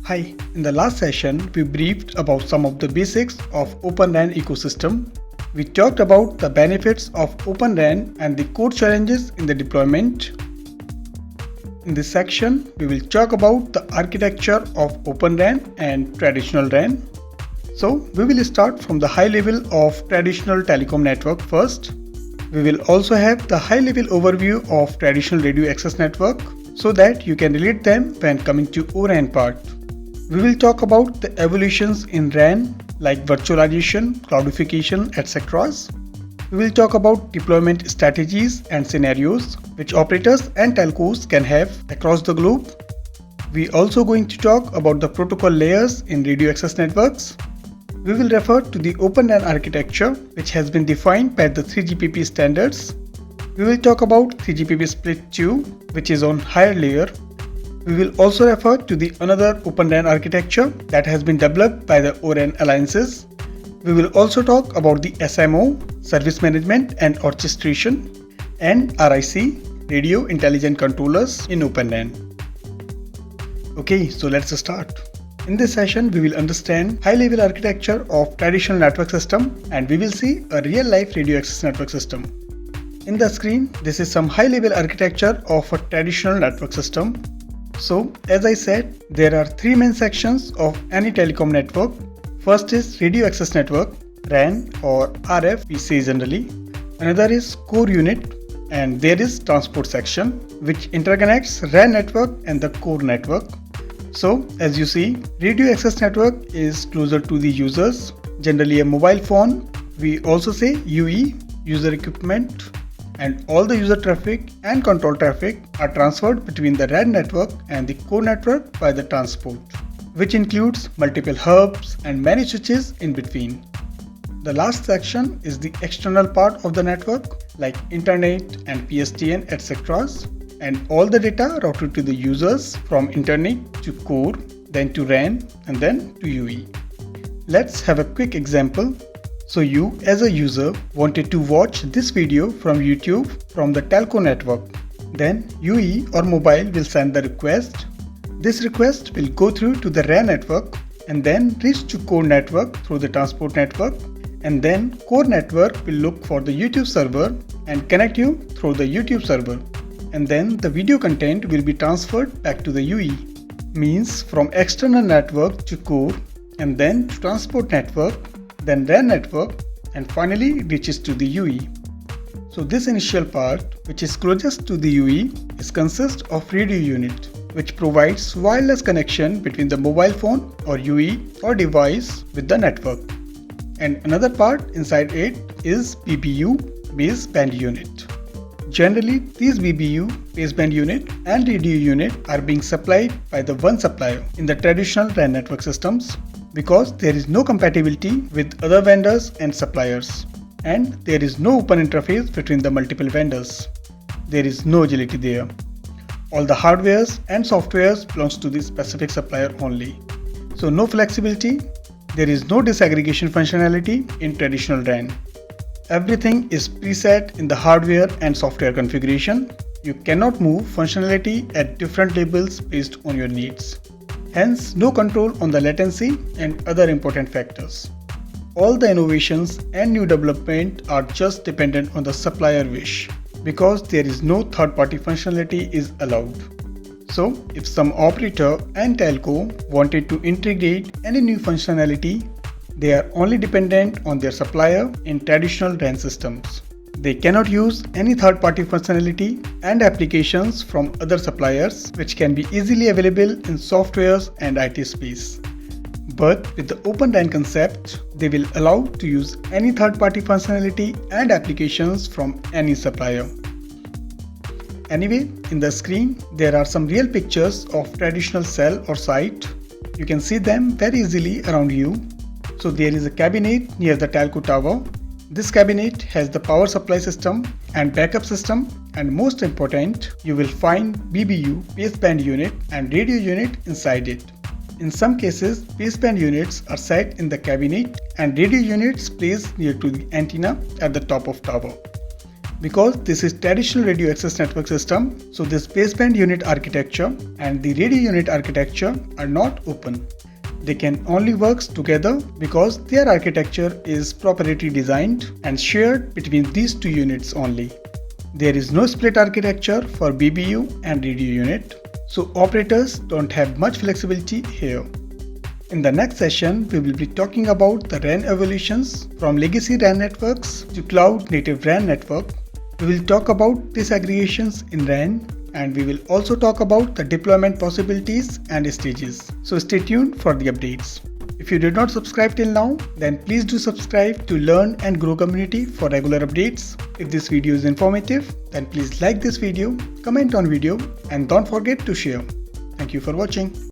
Hi, in the last session, we briefed about some of the basics of Open RAN ecosystem. We talked about the benefits of Open RAN and the core challenges in the deployment. In this section, we will talk about the architecture of Open RAN and traditional RAN. So, we will start from the high level of traditional telecom network first. We will also have the high level overview of traditional radio access network so that you can relate them when coming to ORAN part. We will talk about the evolutions in RAN like virtualization, cloudification, etc. We will talk about deployment strategies and scenarios which operators and telcos can have across the globe. We are also going to talk about the protocol layers in radio access networks. We will refer to the Open RAN architecture which has been defined by the 3GPP standards. We will talk about 3GPP split 2 which is on higher layer. We will also refer to the another Open RAN architecture that has been developed by the ORAN alliances. We will also talk about the SMO, Service Management and Orchestration, and RIC, Radio Intelligent Controllers in Open RAN. Okay, so let's start. In this session, we will understand high-level architecture of traditional network system and we will see a real-life radio access network system. In the screen, this is some high-level architecture of a traditional network system. So, as I said, there are three main sections of any telecom network. First is radio access network, RAN or RF we say generally. Another is core unit and there is transport section which interconnects RAN network and the core network. So, as you see, radio access network is closer to the users, generally a mobile phone. We also say UE, user equipment. And all the user traffic and control traffic are transferred between the RAN network and the core network by the transport, which includes multiple hubs and many switches in between. The last section is the external part of the network like internet and PSTN etc. and all the data routed to the users from internet to core, then to RAN and then to UE. Let's have a quick example. So you as a user wanted to watch this video from YouTube from the telco network. Then UE or mobile will send the request. This request will go through to the RAN network and then reach to core network through the transport network. And then core network will look for the YouTube server and connect you through the YouTube server. And then the video content will be transferred back to the UE. Means from external network to core and then to transport network, then RAN network and finally reaches to the UE. So this initial part which is closest to the UE is consists of radio unit which provides wireless connection between the mobile phone or UE or device with the network. And another part inside it is BBU, baseband unit. Generally these BBU, baseband unit and radio unit are being supplied by the one supplier in the traditional RAN network systems, because there is no compatibility with other vendors and suppliers and there is no open interface between the multiple vendors. There is no agility there. All the hardwares and softwares belongs to the specific supplier only. So no flexibility, there is no disaggregation functionality in traditional RAN. Everything is preset in the hardware and software configuration. You cannot move functionality at different levels based on your needs. Hence, no control on the latency and other important factors. All the innovations and new development are just dependent on the supplier wish because there is no third-party functionality is allowed. So, if some operator and telco wanted to integrate any new functionality, they are only dependent on their supplier in traditional RAN systems. They cannot use any third-party functionality and applications from other suppliers which can be easily available in softwares and IT space. But with the Open RAN concept, they will allow to use any third-party functionality and applications from any supplier. Anyway, in the screen, there are some real pictures of traditional cell or site. You can see them very easily around you. So there is a cabinet near the telco tower. This cabinet has the power supply system and backup system, and most important, you will find BBU, baseband unit and radio unit inside it. In some cases, baseband units are set in the cabinet and radio units placed near to the antenna at the top of tower. Because this is traditional radio access network system, so this baseband unit architecture and the radio unit architecture are not open. They can only work together because their architecture is proprietary designed and shared between these two units only. There is no split architecture for BBU and radio unit, so operators don't have much flexibility here. In the next session, we will be talking about the RAN evolutions from legacy RAN networks to cloud native RAN network. We will talk about disaggregations in RAN, and we will also talk about the deployment possibilities and stages. So stay tuned for the updates. If you did not subscribe till now, then please do subscribe to learn and grow community for regular updates. If this video is informative, then please like this video, comment on video, and don't forget to share. Thank you for watching.